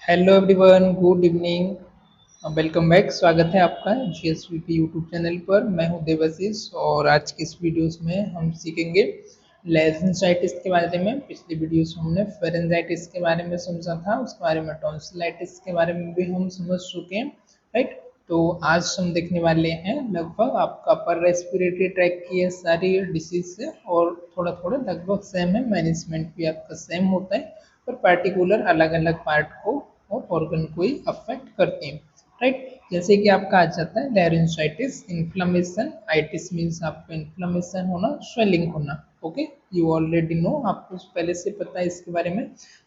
Hello everyone, good evening. Welcome back. स्वागत है आपका जीएसवीपी यूट्यूब चैनल पर। मैं हूं देवाशीष और आज की इस वीडियोस में हम सीखेंगे लेरिंजाइटिस के बारे में। पिछली वीडियोस में हमने फेरेंजाइटिस के बारे में समझा था, उसके बारे में टॉन्सिलाइटिस के बारे में भी हम समझ चुके हैं, राइट। तो आज हम देखने वाले हैं लगभग आपका अपर रेस्पिरेटरी ट्रैक की ये सारी डिसीज है और थोड़ा थोड़ा लगभग सेम है, मैनेजमेंट भी आपका सेम होता है पर पार्टिकुलर अलग अलग पार्ट को और ऑर्गन को ही अफेक्ट करते हैं, राइट। जैसे कि आपका आ जाता है लेरिंजाइटिस, इन्फ्लेमेशन। आइटिस मीन्स आपको इन्फ्लेमेशन होना, स्वेलिंग होना। ओके, यू ऑलरेडी नो, आपको पहले से पता है इसके बारे में।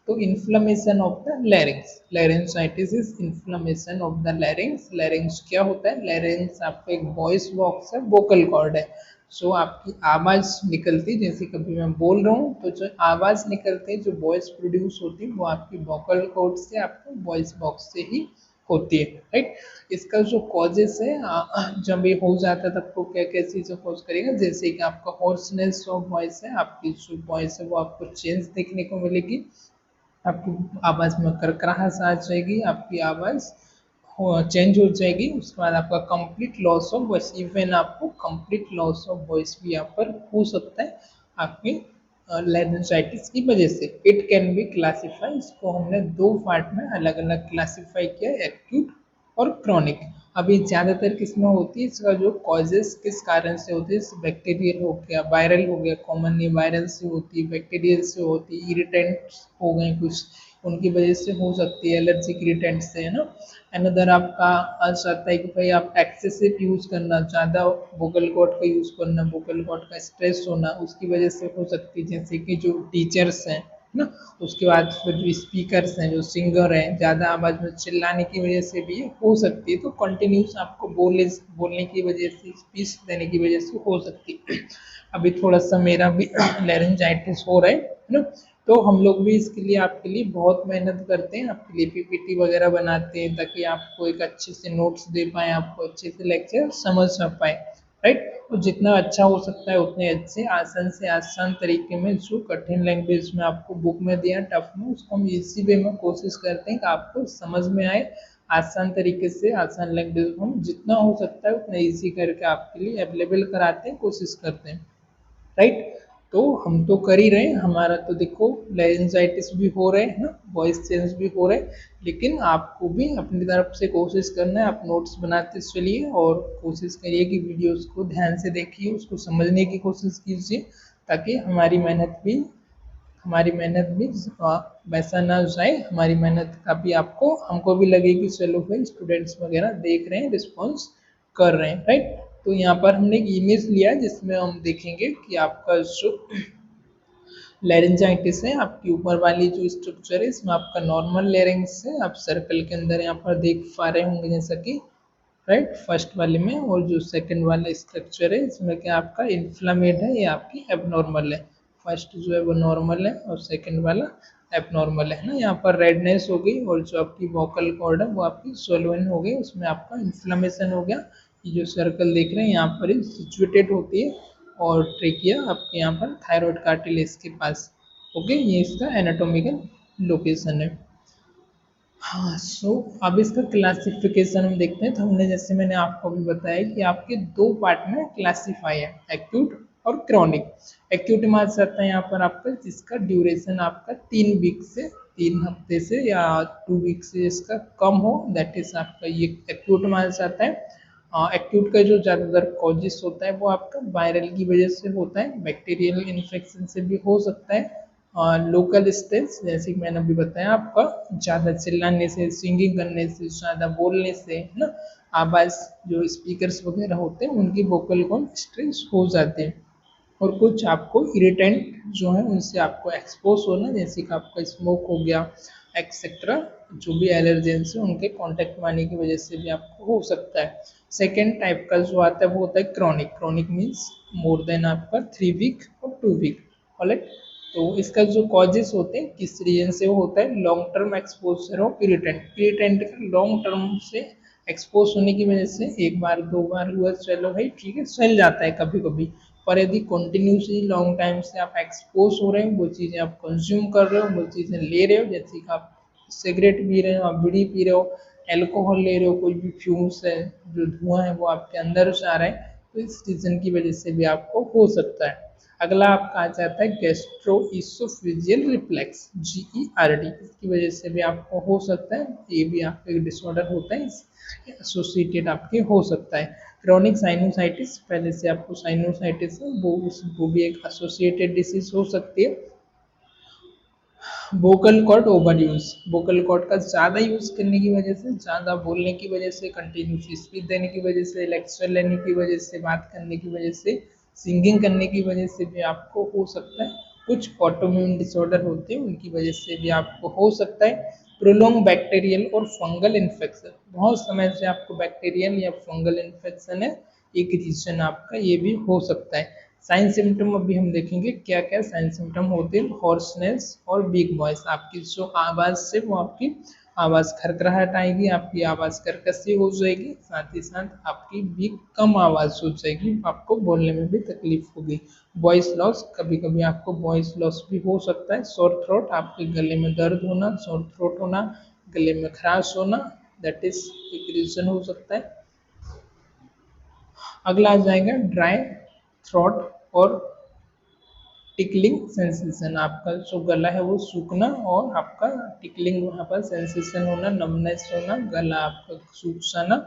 तो inflammation of the larynx, laryngitis is inflammation of the larynx. Larynx क्या होता है? लैरिंग्स आपका एक वॉइस बॉक्स है, वोकल कॉर्ड है। सो आपकी आवाज निकलती, जैसे कभी मैं बोल रहा हूँ तो जो आवाज निकलती है, जो वॉइस प्रोड्यूस होती है, वो आपकी वोकल कॉर्ड से, आपके वॉइस बॉक्स से ही होती है, राइट। इसका जो कॉजेस है, जब ये हो जाता है तब तो क्या क्या चीजें कॉज करेगा, जैसे कि आपका हॉर्सनेस ऑफ वॉइस है, आपकी जो वॉइस है वो आपको चेंज देखने को मिलेगी, आपकी आवाज में करकराहट आ जाएगी, आपकी आवाज चेंज हो जाएगी। उसके बाद आपका complete loss of voice, even आपको कंप्लीट लॉस ऑफ वॉइस भी यहाँ पर हो सकता है आपके लेरिंजाइटिस की वजह से। इट कैन बी क्लासिफाई, इसको हमने दो पार्ट में अलग अलग क्लासिफाई किया, एक्यूट और क्रॉनिक। अभी ज़्यादातर किसमें होती है, इसका जो कॉजेस किस कारण से होती है, बैक्टीरियल हो गया, वायरल हो गया, कॉमनली वायरल से होती है, बैक्टीरियल से होती है, इरिटेंट हो गए कुछ, उनकी वजह से हो सकती है, एलर्जिक इरिटेंट से, है ना। अनदर आपका आ जाता है कि भाई आप एक्सेसिव यूज करना, ज़्यादा वोकल कॉर्ड का यूज करना, वोकल कॉर्ड का स्ट्रेस होना, उसकी वजह से हो सकती है। जैसे कि जो टीचर्स हैं ना, उसके बाद फिर जो स्पीकर्स हैं, जो सिंगर हैं, ज़्यादा आवाज़ में चिल्लाने की वजह से भी हो सकती है। तो कंटिन्यूस आपको बोलने की वजह से, स्पीच देने की वजह से हो सकती है। अभी थोड़ा सा मेरा भी लेरिंजाइटिस हो रहा है ना, तो हम लोग भी इसके लिए, आपके लिए बहुत मेहनत करते हैं, आपके लिए पीपीटी वगैरह बनाते हैं ताकि आपको एक अच्छे से नोट्स दे पाए, आपको अच्छे से लेक्चर समझ पाए, राइट। और जितना अच्छा हो सकता है उतने अच्छे आसान से आसान तरीके में, जो कठिन लैंग्वेज में आपको बुक में दिया टफ में, उसको हम इजी वे में कोशिश करते हैं कि आपको समझ में आए, आसान तरीके से, आसान लैंग्वेज में हम जितना हो सकता है उतना इजी करके आपके लिए अवेलेबल कराते हैं, कोशिश करते हैं, राइट। तो हम तो कर ही रहे हैं, हमारा तो देखो लेरिंजाइटिस भी हो रहे हैं ना, वॉइस चेंज भी हो रहे हैं, लेकिन आपको भी अपनी तरफ से कोशिश करना है। आप नोट्स बनाते चलिए और कोशिश करिए कि वीडियोस को ध्यान से देखिए, उसको समझने की कोशिश कीजिए, ताकि हमारी मेहनत भी वैसा ना जाए, हमारी मेहनत का भी आपको, हमको भी लगे कि चलो भाई स्टूडेंट्स वगैरह देख रहे हैं, रिस्पॉन्स कर रहे हैं, राइट। तो यहाँ पर हमने एक इमेज लिया है जिसमें हम देखेंगे कि आपका जो लेरिंजाइटिस है, आपकी ऊपर वाली जो स्ट्रक्चर है, इसमें आपका नॉर्मल लेरिंग्स है, आप सर्कल के अंदर यहाँ पर देख पा रहे होंगे, जैसा कि राइट फर्स्ट वाले में। और जो सेकंड वाला स्ट्रक्चर है, इसमें क्या आपका इन्फ्लामेड है, ये आपकी एबनॉर्मल है। फर्स्ट जो है वो नॉर्मल है और सेकंड वाला एबनॉर्मल है ना। यहाँ पर रेडनेस हो गई और जो आपकी वोकल कॉर्ड है वो आपकी सोलोइन हो गई, उसमें आपका इन्फ्लामेशन हो गया। ये जो सर्कल देख रहे हैं यहाँ पर सिचुएटेड होती है, और ट्रेकिया आपके यहाँ पर थायराइड कार्टिलेज के पास। ओके, ये इसका एनाटॉमिकल लोकेशन है। हाँ, अब इसका क्लासिफिकेशन हम देखते हैं। तो हमने, जैसे मैंने आपको भी बताया कि आपके दो पार्ट में क्लासीफाई है, एक्यूट और क्रॉनिक। एक्यूट में आ जाता है यहाँ पर आपका, जिसका ड्यूरेशन आपका 3 वीक से, 3 हफ्ते से या 2 वीक से इसका कम हो, दैट इज आपका ये एक्यूट में आ जाता है। एक्यूट का जो ज़्यादातर कॉजेस होता है वो आपका वायरल की वजह से होता है, बैक्टीरियल इन्फेक्शन से भी हो सकता है, लोकल स्टेज, जैसे कि मैंने अभी बताया आपका, ज़्यादा चिल्लाने से, सिंगिंग करने से, ज़्यादा बोलने से, है ना, आवाज़ जो स्पीकर्स वगैरह होते हैं उनकी वोकल कॉर्ड स्ट्रेस हो जाते हैं। और कुछ आपको इरिटेंट जो है उनसे आपको एक्सपोज होना, जैसे कि आपका स्मोक हो गया, एक्सेट्रा, जो भी एलर्जेंस है उनके कांटेक्ट में आने की वजह से भी आपको हो सकता है। सेकेंड टाइप का जो आता है वो होता है chronic. Chronic means more than आपका 3 वीक और 2 वीक, ऑलराइट। तो इसका जो कॉजेस होते हैं, किस रीजन से वो होता है, long term exposure of irritant. Irritant का लॉन्ग टर्म से एक्सपोज होने की वजह से, एक बार दो बार हुआ चलो भाई ठीक है, चल जाता है कभी कभी, पर यदि कंटिन्यूसली लॉन्ग टाइम से आप एक्सपोज हो रहे हो, वो चीज़ें आप कंज्यूम कर रहे हो, वो चीज़ें ले रहे हो, जैसे कि आप सिगरेट पी रहे हो, आप बीड़ी पी रहे हो, एल्कोहल ले रहे हो, कोई भी फ्यूम्स है, जो धुआं है वो आपके अंदर जा रहा है, तो इस रीजन की वजह से भी आपको हो सकता है। अगला आपका आ जाता है गैस्ट्रो इसोफेजियल रिफ्लेक्स, GERD, इसकी वजह से भी आपको हो सकता है, ये भी आपका एक डिसऑर्डर होता है, इसके एसोसिएटेड आपके हो सकता है। क्रॉनिक साइनोसाइटिस, पहले से आपको साइनोसाइटिस है, वो भी एक एसोसिएटेड डिसीज हो सकती है। Vocal cord overuse, vocal cord का ज़्यादा यूज करने की वजह से, ज़्यादा बोलने की वजह से, कंटिन्यूस स्पीच देने की वजह से, लेक्चर लेने की वजह से, बात करने की वजह से, सिंगिंग करने की वजह से भी आपको हो सकता है। कुछ ऑटोइम्यून डिसऑर्डर होते हैं उनकी वजह से भी आपको हो सकता है। प्रोलोंग बैक्टीरियल और फंगल इन्फेक्शन, बहुत समय से आपको बैक्टीरियल या फंगल इन्फेक्शन है, एक रीजन आपका ये भी हो सकता है। साइन सिम्टम अभी हम देखेंगे क्या क्या साइन सिम्टम होते हैं। हॉर्सनेस और बिग वॉइस, आपकी जो आवाज़ से वो आपकी आवाज़ खरखराहट आएगी, आपकी आवाज़ कर्कशी हो जाएगी, साथ ही साथ आपकी भी कम आवाज़ हो जाएगी, आपको बोलने में भी तकलीफ होगी। वॉइस लॉस, कभी कभी आपको वॉइस लॉस भी हो सकता है। सोर थ्रोट, आपके गले में दर्द होना, सोर थ्रोट होना, गले में खराश होना, दैट इज एक रीजन हो सकता है। अगला आ जाएगा ड्राई थ्रोट और टिकलिंग सेंसेशन, आपका जो गला है वो सूखना और आपका टिकलिंग वहाँ पर सेंसेशन होना, नमनेस होना, गला आपका सूख जाना।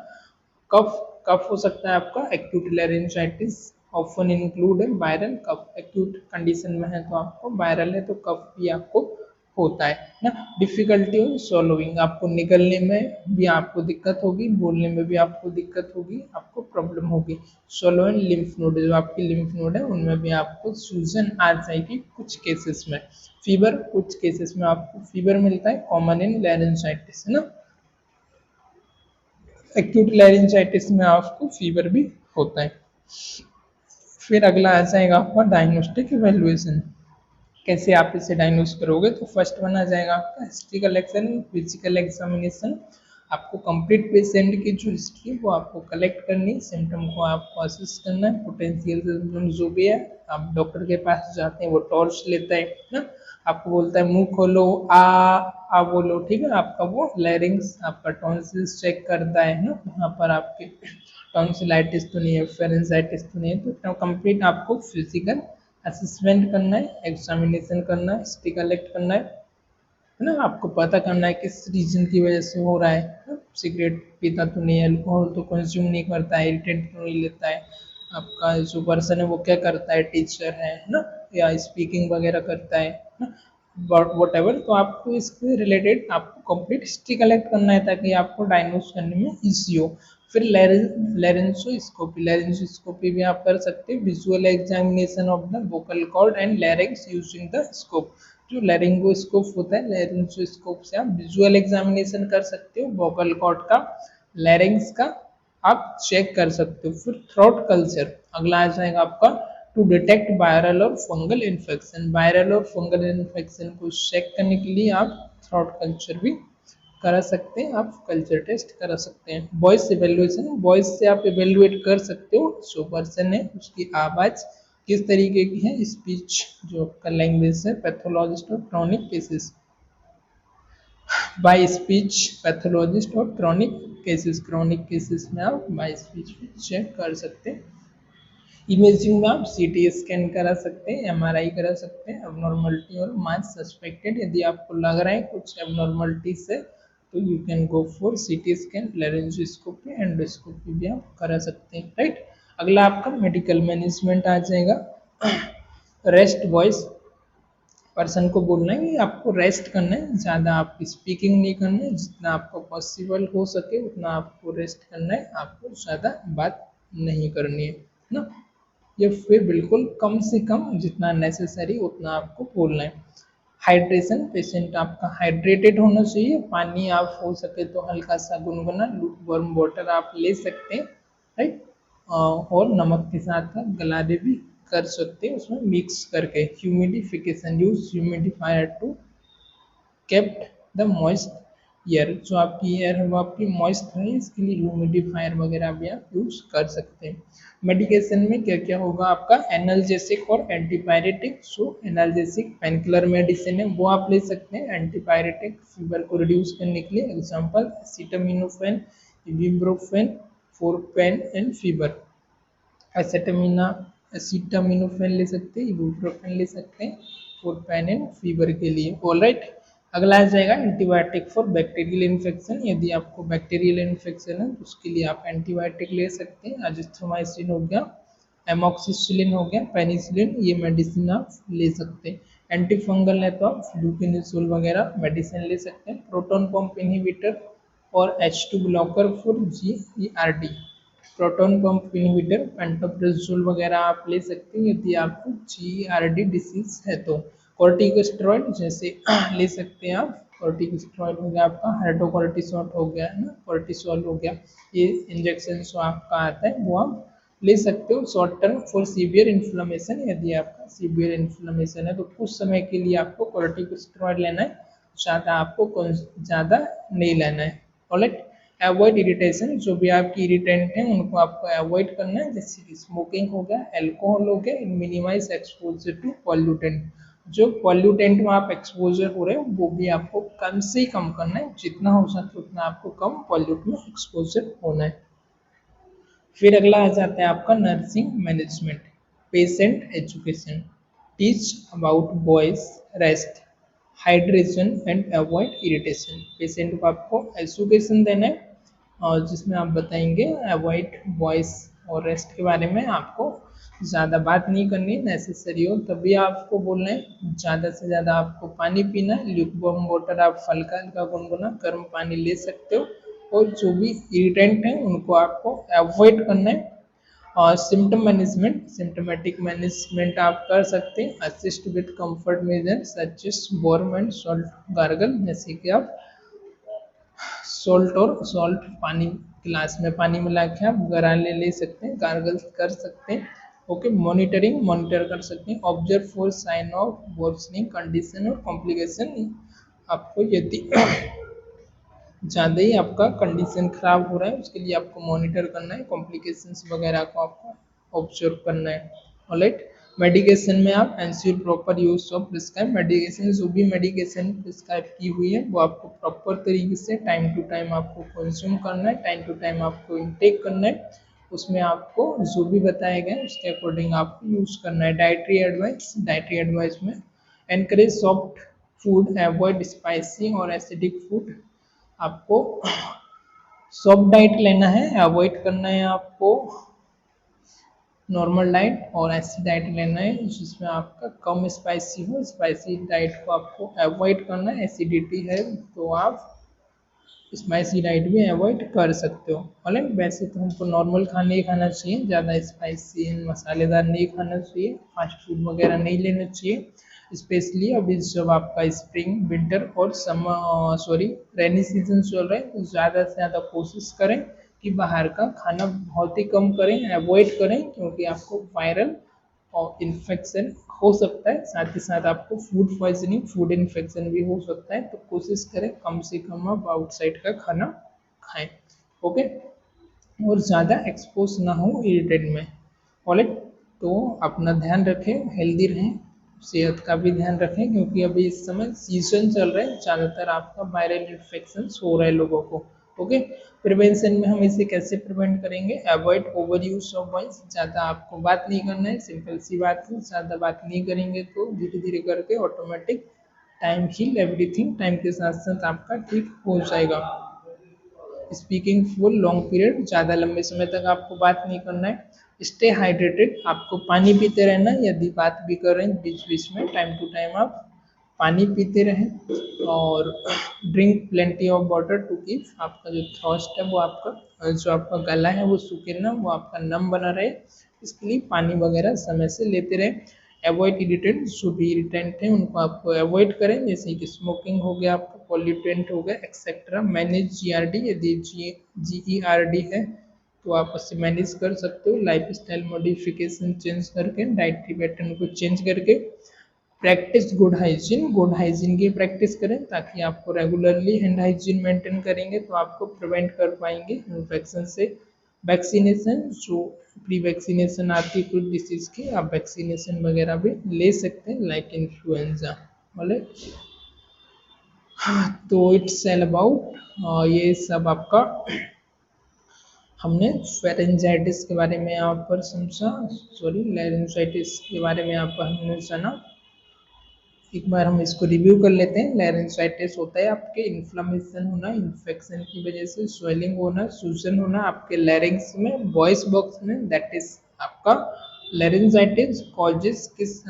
कफ, कफ हो सकता है आपका एक्यूट लैरिंजाइटिस, ऑफन इंक्लूड है वायरल कफ, एक्यूट कंडीशन में है तो आपको वायरल है तो कफ भी आपको होता है ना। डिफिकल्टी इन सॉलोइंग, आपको निगलने में भी आपको दिक्कत होगी, बोलने में भी आपको दिक्कत होगी, आपको प्रॉब्लम होगी। सोलोइन लिम्फ नोड, जो आपकी लिम्फ नोड है उनमें भी आपको सूजन आ जाएगी कुछ केसेस में। फीवर, कुछ केसेस में आपको फीवर मिलता है, कॉमन इन लैरिंजाइटिस है ना। एक्यूट लैरिंजाइटिस में आपको फीवर भी होता है। फिर अगला आ जाएगा आपका डायग्नोस्टिक इवेल्युएशन, कैसे आप इसे डायग्नोस करोगे। तो फर्स्ट वन आ जाएगा आपका हिस्ट्री कलेक्शन, फिजिकल एग्जामिनेशन, आपको कंप्लीट पेशेंट की जो हिस्ट्री है वो आपको कलेक्ट करनी है, सिम्टम को आपको असिस्ट करना है, पोटेंशियल सिम्टम जो भी है आप डॉक्टर के पास जाते हैं, वो टॉर्च लेता है ना, आपको बोलता है मुंह खोलो, आ बोलो, ठीक है, आपका वो लैरिंग्स, आपका टॉन्सिल्स चेक करता है ना, वहाँ पर आपके टॉन्सिलाइटिस तो नहीं है, फेरेंजाइटिस तो नहीं है, तो कंप्लीट आपको फिजिकल असेसमेंट करना है, एग्जामिनेशन करना है, हिस्ट्री कलेक्ट करना है ना, आपको पता करना है किस रीजन की वजह से हो रहा है, सिगरेट पीता तो नहीं है, अल्कोहल तो कंज्यूम नहीं करता है, इरिटेंट तो नहीं लेता है, आपका जो पर्सन है वो क्या करता है, टीचर है ना, या स्पीकिंग वगैरह करता है ना, वट एवर, तो आपको इसके रिलेटेड आपको कंप्लीट हिस्ट्री कलेक्ट करना है ताकि आपको डायग्नोस करने में ईजी हो। फिर लेरेंसोस्कोपी, लेरेंसोस्कोपी भी आप कर सकते हैं, visual examination of the vocal cord and larynx using the scope, जो लैरिंगोस्कोप होता है, लैरिंगोस्कोप से आप विजुअल एग्जामिनेशन कर सकते हो, वोकल कॉर्ड का, लैरिंग्स का आप चेक कर सकते हो। फिर थ्रोट कल्चर अगला आ जाएगा आपका, टू डिटेक्ट वायरल और फंगल इन्फेक्शन, वायरल और फंगल इन्फेक्शन को चेक करने के लिए आप थ्रोट कल्चर भी करा सकते हैं, आप कल्चर टेस्ट करा सकते हैं। वॉइस इवेल्युएशन, वॉइस से आप इवेल्युएट कर सकते हो जो पर्सन है उसकी आवाज़ किस तरीके की है, स्पीच जो आपका लैंग्वेज है। पैथोलॉजिस्ट और chronic cases, bye speech pathologist और क्रॉनिक केसेस में आप बाय स्पीच चेक कर सकते हैं। इमेजिंग में आप सीटी स्कैन करा सकते हैं, एमआरआई करा सकते हैं, एबनॉर्मलिटी और मास सस्पेक्टेड, यदि आपको लग रहा है कुछ एबनॉर्मलिटी से तो you can go for CT scan, laryngoscopy, endoscopy भी आप करा सकते हैं, राइट। अगला आपका मेडिकल मैनेजमेंट आ जाएगा। रेस्ट वॉइस, पर्सन को बोलना है कि आपको रेस्ट करना है, ज़्यादा आप स्पीकिंग नहीं करना है, जितना आपको पॉसिबल हो सके उतना आपको रेस्ट करना है, आपको ज़्यादा बात नहीं करनी है ना, या फिर बिल्कुल कम से कम जितना नेसेसरी उतना आपको बोलना है। हाइड्रेशन, पेशेंट आपका हाइड्रेटेड होना चाहिए, पानी आप हो सके तो हल्का सा गुनगुना लूकवार्म वाटर आप ले सकते हैं, राइट, और नमक के साथ आप गलारे भी कर सकते हैं उसमें मिक्स करके। Humidification, use humidifier to kept the moist air, जो आपकी ईयर है वो आपकी मॉइस्ट है, इसके लिए ह्यूमिडिफायर वगैरह भी आप यूज कर सकते हैं। मेडिकेशन में क्या क्या होगा आपका, एनाल्जेसिक और एंटीपायरेटिक। सो एनाल्जेसिक पेनकिलर मेडिसिन है वो आप ले सकते हैं, एंटीपायरेटिक फीवर को रिड्यूस करने के लिए, example acetaminophen, ibuprofen for pain and fever. एसेटामिना एसिटामिनोफेन ले सकते हैं, इबुप्रोफेन ले सकते हैं फॉर पेन एंड फीवर के लिए। ऑलराइट, अगला आ जाएगा एंटीबायोटिक फॉर बैक्टीरियल इन्फेक्शन। यदि आपको बैक्टीरियल इन्फेक्शन है तो उसके लिए आप एंटीबायोटिक ले सकते हैं, अजिथ्रोमाइसिन हो गया, एमोक्सिसिलिन हो गया, पेनिसिलिन, ये मेडिसिन आप ले सकते हैं। एंटी फंगल है तो आप फ्लूकिनिसोल वगैरह मेडिसिन ले सकते हैं। प्रोटॉन पंप इनहिबिटर और H2 blocker for GERD, proton pump inhibitor, pantoprazole वगैरह आप ले सकते हैं यदि आपको GERD डिसीज है तो। कॉर्टिकोस्टेरॉइड जैसे ले सकते हैं आप, कॉर्टिकोस्टेरॉइड हो गया आपका, हाइड्रोकोर्टिसोन हो गया है ना, कॉर्टिसोल हो गया, ये इंजेक्शन जो आपका आता है वो आप ले सकते हो। Short term for severe inflammation, यदि आपका सीवियर इन्फ्लेमेशन है तो कुछ समय के लिए आपको कॉर्टिकोस्टेरॉइड लेना है, ज़्यादा आपको ज़्यादा नहीं लेना है। ऑलराइट, अवॉइड इरिटेशन, जो भी आपकी इरिटेंट हैं उनको आपको अवॉइड करना है, जैसे कि स्मोकिंग हो गया, अल्कोहल हो गया, मिनिमाइज एक्सपोजर टू पॉल्यूटेंट, जो पॉल्यूटेंट में आप एक्सपोजर हो रहे हो वो भी आपको कम से कम करना है, जितना हो सके उतना आपको कम पॉल्यूट में एक्सपोजर होना है। फिर अगला आ जाता है आपका nursing management, patient education, teach about voice, rest, hydration and avoid irritation. Patient को आपको एजुकेशन देना है और जिसमें आप बताएंगे अवॉइड वॉइस और रेस्ट के बारे में, आपको ज़्यादा बात नहीं करनी, नेसेसरी हो तभी आपको बोलना है। ज़्यादा से ज़्यादा आपको पानी पीना है, ल्यूकवार्म वाटर, आप हल्का हल्का गुनगुना गर्म पानी ले सकते हो, और जो भी इरिटेंट हैं उनको आपको अवॉइड करना है। और सिम्टम मैनेजमेंट, सिम्टोमेटिक मैनेजमेंट आप कर सकते हैं, assist with comfort measure such as warm and salt gargle, जैसे कि आप सॉल्ट पानी, गिलास में पानी मिला के आप गरारे ले सकते हैं, गार्गल कर सकते हैं। ओके, मॉनिटरिंग, मॉनिटर कर सकते हैं, observe for sign of worsening condition और कॉम्प्लिकेशन। आपको यदि ज़्यादा ही आपका कंडीशन खराब हो रहा है उसके लिए आपको मॉनिटर करना है, कॉम्प्लिकेशंस वगैरह को आपको ऑब्जर्व करना है। ऑलराइट, मेडिकेशन में आप ensure proper use of prescribe medication, जो भी मेडिकेशन प्रिस्क्राइब की हुई है वो आपको प्रॉपर तरीके से टाइम टू टाइम आपको कंज्यूम करना है, टाइम टू टाइम आपको इनटेक करना है, उसमें आपको जो भी बताया गया है उसके अकॉर्डिंग आपको यूज करना है। डाइटरी एडवाइस, डाइटरी एडवाइस में encourage soft food, avoid spicy और एसिडिक फूड, आपको सॉफ्ट डाइट लेना है, अवॉइड करना है आपको नॉर्मल डाइट, और ऐसी डाइट लेना है जिसमें आपका कम स्पाइसी हो, स्पाइसी डाइट को आपको अवॉइड करना है, एसिडिटी है तो आप स्पाइसी डाइट भी अवॉइड कर सकते हो। ऑलराइट, वैसे तो हमको नॉर्मल खाने ही खाना चाहिए, ज़्यादा स्पाइसी मसालेदार नहीं खाना चाहिए, फास्ट फूड वगैरह नहीं लेना चाहिए। स्पेशली अभी जब आपका स्प्रिंग, विंटर और समर रेनी सीजन चल रहा है तो ज़्यादा से ज़्यादा कोशिश करें कि बाहर का खाना बहुत ही कम करें, अवॉइड करें, क्योंकि आपको वायरल और इन्फेक्शन हो सकता है, साथ ही साथ आपको फूड पॉइजनिंग, फूड इन्फेक्शन भी हो सकता है, तो कोशिश करें कम से कम आप आउटसाइड का खाना खाएं। ओके, और ज़्यादा एक्सपोज ना हो इरिटेट में। ऑलराइट, तो अपना ध्यान रखें, हेल्दी रहें, सेहत का भी ध्यान रखें, क्योंकि अभी इस समय सीजन चल रहा है, ज़्यादातर आपका वायरल इन्फेक्शन हो रहा है लोगों को। ओके, प्रिवेंशन में हम इसे कैसे प्रिवेंट करेंगे, avoid over use of voice, ज़्यादा आपको बात नहीं करना है, सिंपल सी बात है, ज़्यादा बात नहीं करेंगे तो धीरे धीरे करके automatic time heal everything, time के साथ साथ आपका ठीक हो जाएगा। स्पीकिंग फुल लॉन्ग पीरियड, ज़्यादा लंबे समय तक आपको बात नहीं करना है। स्टे हाइड्रेटेड, आपको पानी पीते रहना है, यदि बात भी कर रहे हैं बीच बीच में टाइम टू टाइम आप पानी पीते रहें, और drink plenty of water to keep आपका जो थ्रस्ट है वो आपका जो आपका गला है वो सूखे ना, वो आपका नम बना रहे, इसके लिए पानी वगैरह समय से लेते रहें। अवॉइड इरिटेंट, जो भी इरिटेंट हैं उनको आपको अवॉइड करें, जैसे कि स्मोकिंग हो गया, आपका पॉल्यूटेंट हो गया एक्सेट्रा। मैनेज GRD, यदि GERD है तो आप उससे मैनेज कर सकते हो, लाइफ स्टाइल मॉडिफिकेशन चेंज करके, डाइटरी पैटर्न को चेंज करके। प्रैक्टिस गुड हाइजीन की प्रैक्टिस करें ताकि आपको रेगुलरली हैंड हाइजीन मेंटेन करेंगे तो आपको प्रिवेंट कर पाएंगे इन्फेक्शन से। वैक्सीनेशन जो प्री वैक्सीनेशन आती है कुछ डिसीज की, आप वैक्सीनेशन वगैरह भी ले सकते हैं लाइक इन्फ्लुएंजा वाले। तो इट्स ऑल अबाउट ये सब आपका हमने फेरेंजाइटिस के बारे में यहाँ पर समझा, सॉरी लैरिंजाइटिस के बारे में यहाँ पर हमने जाना। एक बार हम इसको रिव्यू कर लेते हैं। लैरिंजाइटिस होता है आपके इन्फ्लेमेशन होना, इन्फेक्शन की वजह से स्वेलिंग होना, सूजन होना आपके लैरिंग्स में, वॉइस बॉक्स में, दैट इज आपका लैरिंजाइटिस। कॉजेस किस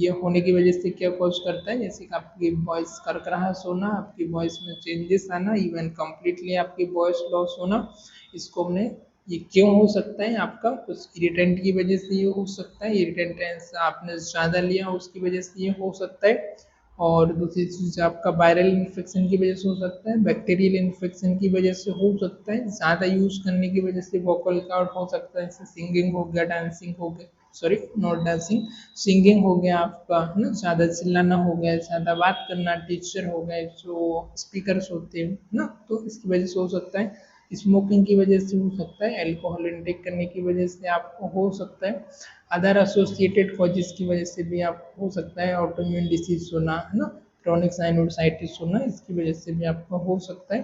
ये होने की वजह से क्या कॉज करता है, जैसे कि आपकी वॉइस करकराहट होना, आपकी वॉइस में चेंजेस आना, इवन कम्प्लीटली आपकी वॉइस लॉस होना। इसको हमने ये क्यों हो सकता है, आपका कुछ इरिटेंट की वजह से ये हो सकता है, इरिटेंट आपने ज़्यादा लिया उसकी वजह से ये हो सकता है। और दूसरी चीज़ आपका वायरल इन्फेक्शन की वजह से हो सकता है, बैक्टीरियल इन्फेक्शन की वजह से हो सकता है, ज़्यादा यूज़ करने की वजह से वोकल कॉर्ड हो सकता है, जैसे सिंगिंग हो गया, डांसिंग हो गया, सॉरी नॉट डांसिंग, सिंगिंग हो गया आपका, है ना, ज़्यादा चिल्लाना हो गया, ज़्यादा बात करना, टीचर हो गए जो स्पीकर्स होते हैं ना, तो इसकी वजह से हो सकता है। स्मोकिंग की वजह से हो सकता है, अल्कोहल इंटेक करने की वजह से आपको हो सकता है, अदर एसोसिएटेड कॉजेज की वजह से भी आपको हो सकता है, ऑटोइम्यून डिसीज होना, है ना, क्रोनिक साइनोसाइटिस होना, इसकी वजह से भी आपको हो सकता है।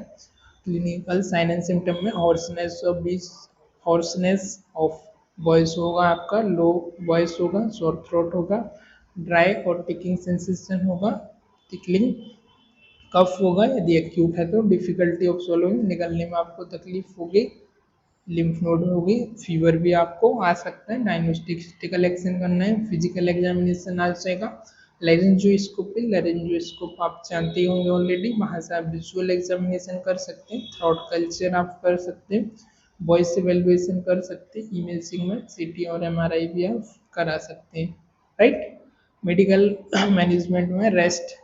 क्लिनिकल साइन एंड सिम्टम में हॉर्सनेस ऑफ वॉइस होगा, आपका लो वॉइस होगा, शॉर्ट थ्रोट होगा, ड्राई और टिकिंग सेंसेशन होगा, टिकलिंग, कफ होगा, यदि एक्यूट है तो डिफिकल्टी ऑफ swallowing, निकलने में आपको तकलीफ होगी, लिम्फ नोड होगी, फीवर भी आपको आ सकता है। डायग्नोस्टिकल एक्शन करना है, फिजिकल एग्जामिनेशन आ जाएगा। लेरेंजियोस्कोप आप जानते ही होंगे ऑलरेडी, वहाँ से आप विजुअल एग्जामिनेशन कर सकते हैं, थ्रोट कल्चर आप कर सकते हैं, वॉइस एवेल्युएशन कर सकते हैं, इमेजिंग में सीटी और एमआरआई भी आप करा सकते हैं, राइट। मेडिकल मैनेजमेंट में रेस्ट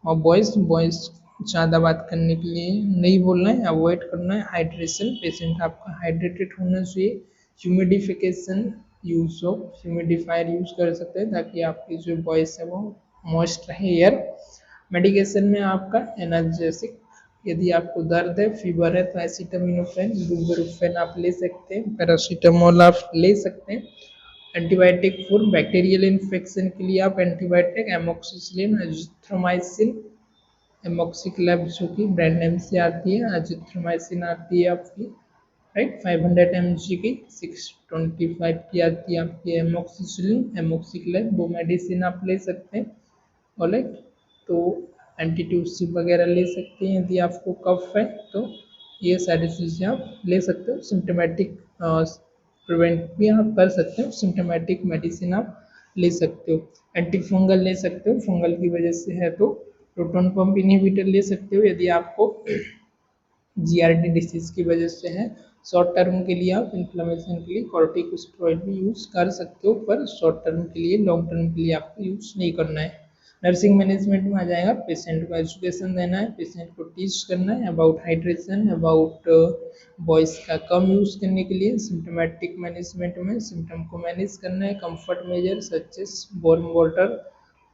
और बॉयज़ ज़्यादा बात करने के लिए नहीं बोलना है, अवॉइड करना है, हाइड्रेशन, पेशेंट आपका हाइड्रेटेड होना चाहिए, humidification, use of humidifier use कर सकते हैं ताकि आपकी जो वॉइस है वो मॉइस्ट रहे एयर। मेडिकेशन में आपका एनाल्जेसिक, यदि आपको दर्द है, फीवर है तो एसिटामिनोफेन, इबुप्रोफेन आप ले सकते हैं, पैरासीटामोल आप ले सकते हैं। एंटीबायोटिक फॉर बैक्टीरियल इन्फेक्शन के लिए आप एंटीबायोटिक एमोक्सिसिलिन, एजिथ्रोमाइसिन, एमोक्सिक्लब जो कि ब्रांड नेम से आती है, एजिथ्रोमाइसिन आती है आपकी, राइट, 500 mg की, 625 की आती है आपकी एमोक्सिसिलिन, एमोक्सिक्लब, वो मेडिसिन आप ले सकते हैं, ऑलराइट। तो एंटीट्यूसिव वगैरह ले सकते हैं यदि आपको कफ है तो, ये सारी चीज़ें आप ले सकते हो। सिम्टोमेटिक प्रिवेंट भी आप कर सकते हो, सिम्टोमेटिक मेडिसिन आप ले सकते हो, एंटी फंगल ले सकते हो, फंगल की वजह से है तो प्रोटॉन पंप इनहिबिटर ले सकते हो यदि आपको जीआरडी डिसीज की वजह से है। शॉर्ट टर्म के लिए आप इन्फ्लेमेशन के लिए कॉर्टिकोस्टेरॉइड भी यूज़ कर सकते हो, पर शॉर्ट टर्म के लिए, लॉन्ग टर्म के लिए आपको यूज़ नहीं करना है। नर्सिंग मैनेजमेंट में आ जाएगा, पेशेंट को एजुकेशन देना है, पेशेंट को टीच करना है अबाउट हाइड्रेशन, अबाउट वॉइस का कम यूज़ करने के लिए। सिम्टोमेटिक मैनेजमेंट में सिम्टम को मैनेज करना है, comfort measure such as warm water,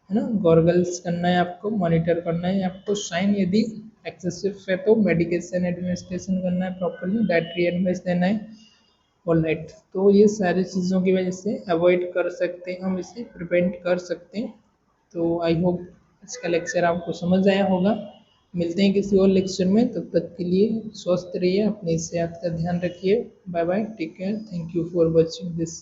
है ना, गॉर्गल्स करना है आपको, मॉनिटर करना है आपको, साइन यदि एक्सेसिव है तो मेडिकेशन एडमिनिस्ट्रेशन करना है प्रॉपरली, डाइटरी एडवाइस देना है, ऑलराइट। तो ये सारी चीज़ों की वजह से अवॉइड कर सकते हैं, हम इसे प्रिवेंट कर सकते हैं। तो आई होप इसका लेक्चर आपको समझ आया होगा। मिलते हैं किसी और लेक्चर में, तब तक के लिए स्वस्थ रहिए, अपनी सेहत का ध्यान रखिए, bye bye, take care, thank you for watching this.